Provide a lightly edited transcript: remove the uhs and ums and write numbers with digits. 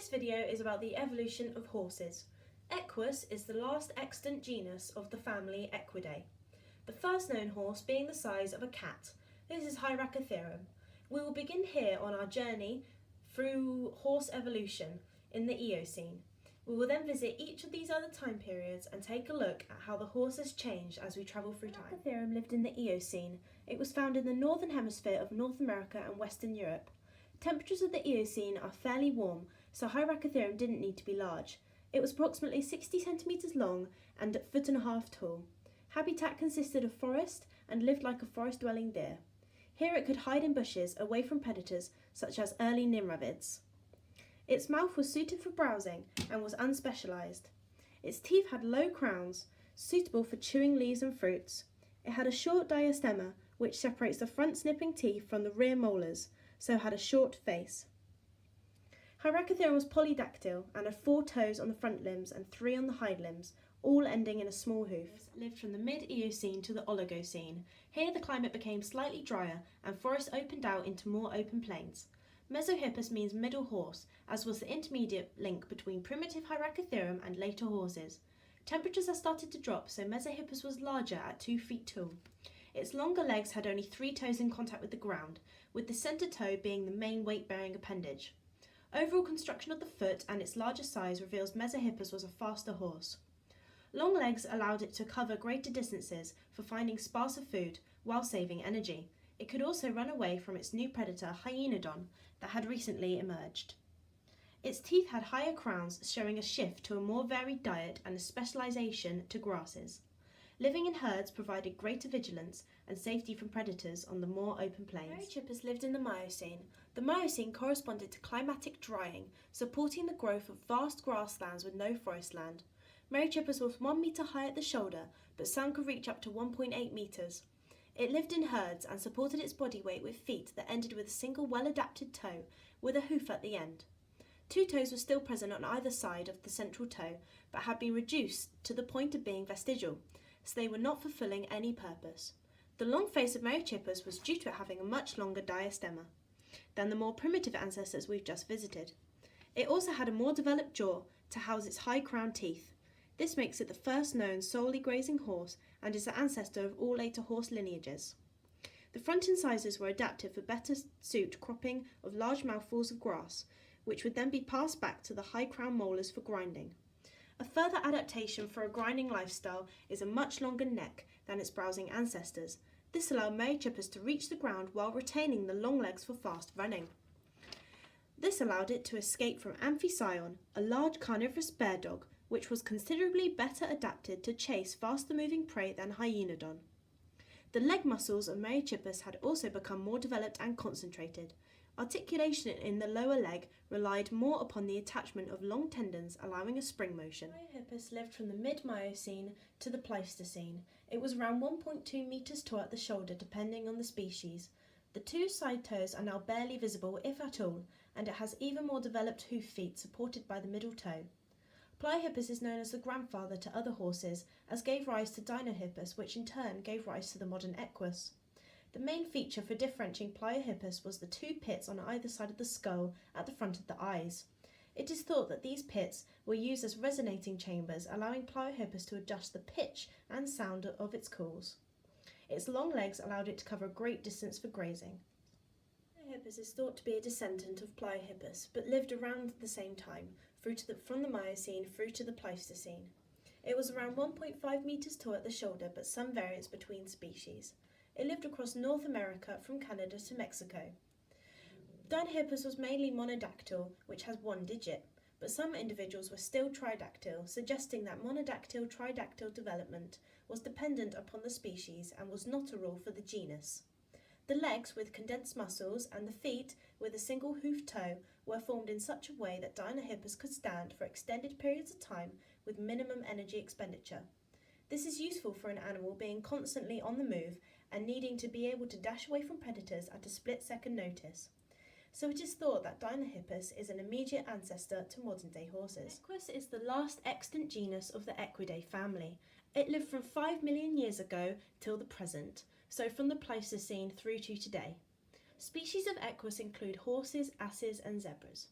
This video is about the evolution of horses. Equus is the last extant genus of the family Equidae. The first known horse being the size of a cat. This is Hyracotherium. We will begin here on our journey through horse evolution in the Eocene. We will then visit each of these other time periods and take a look at how the horse has changed as we travel through time. Hyracotherium lived in the Eocene. It was found in the northern hemisphere of North America and Western Europe. Temperatures of the Eocene are fairly warm, so Hyracotherium didn't need to be large. It was approximately 60 centimetres long and 1.5 foot tall. Habitat consisted of forest and lived like a forest-dwelling deer. Here it could hide in bushes away from predators such as early nimravids. Its mouth was suited for browsing and was unspecialised. Its teeth had low crowns, suitable for chewing leaves and fruits. It had a short diastema, which separates the front snipping teeth from the rear molars, so had a short face. Hyracotherium was polydactyl and had 4 toes on the front limbs and 3 on the hind limbs, all ending in a small hoof. It lived from the mid-Eocene to the Oligocene. Here the climate became slightly drier and forests opened out into more open plains. Mesohippus means middle horse, as was the intermediate link between primitive Hyracotherium and later horses. Temperatures had started to drop, so Mesohippus was larger at 2 feet tall. Its longer legs had only 3 toes in contact with the ground, with the centre toe being the main weight-bearing appendage. Overall construction of the foot and its larger size reveals Mesohippus was a faster horse. Long legs allowed it to cover greater distances for finding sparser food while saving energy. It could also run away from its new predator Hyenodon that had recently emerged. Its teeth had higher crowns, showing a shift to a more varied diet and a specialisation to grasses. Living in herds provided greater vigilance and safety from predators on the more open plains. Merychippus lived in the Miocene. The Miocene corresponded to climatic drying, supporting the growth of vast grasslands with no forest land. Merychippus was 1 metre high at the shoulder, but some could reach up to 1.8 metres. It lived in herds and supported its body weight with feet that ended with a single well-adapted toe with a hoof at the end. 2 toes were still present on either side of the central toe, but had been reduced to the point of being vestigial, so they were not fulfilling any purpose. The long face of Merychippus was due to it having a much longer diastema than the more primitive ancestors we've just visited. It also had a more developed jaw to house its high crowned teeth. This makes it the first known solely grazing horse and is the ancestor of all later horse lineages. The front incisors were adapted for better suit cropping of large mouthfuls of grass, which would then be passed back to the high crown molars for grinding. A further adaptation for a grinding lifestyle is a much longer neck than its browsing ancestors. This allowed Merychippus to reach the ground while retaining the long legs for fast running. This allowed it to escape from Amphision, a large carnivorous bear dog, which was considerably better adapted to chase faster moving prey than Hyenodon. The leg muscles of Merychippus had also become more developed and concentrated. Articulation in the lower leg relied more upon the attachment of long tendons, allowing a spring motion. Merychippus lived from the mid-Miocene to the Pleistocene. It was around 1.2 metres tall at the shoulder, depending on the species. The 2 side toes are now barely visible, if at all, and it has even more developed hoof feet supported by the middle toe. Pliohippus is known as the grandfather to other horses, as gave rise to Dinohippus, which in turn gave rise to the modern Equus. The main feature for differentiating Pliohippus was the 2 pits on either side of the skull at the front of the eyes. It is thought that these pits were used as resonating chambers, allowing Pliohippus to adjust the pitch and sound of its calls. Its long legs allowed it to cover a great distance for grazing. Pliohippus is thought to be a descendant of Pliohippus, but lived around the same time, from the Miocene through to the Pleistocene. It was around 1.5 metres tall at the shoulder, but some variance between species. It lived across North America from Canada to Mexico. Dinohippus was mainly monodactyl, which has 1 digit, but some individuals were still tridactyl, suggesting that monodactyl-tridactyl development was dependent upon the species and was not a rule for the genus. The legs, with condensed muscles, and the feet, with a single hoof toe, were formed in such a way that Dinohippus could stand for extended periods of time with minimum energy expenditure. This is useful for an animal being constantly on the move and needing to be able to dash away from predators at a split-second notice. So it is thought that Dinohippus is an immediate ancestor to modern-day horses. Equus is the last extant genus of the Equidae family. It lived from 5 million years ago till the present, so from the Pleistocene through to today. Species of Equus include horses, asses and zebras.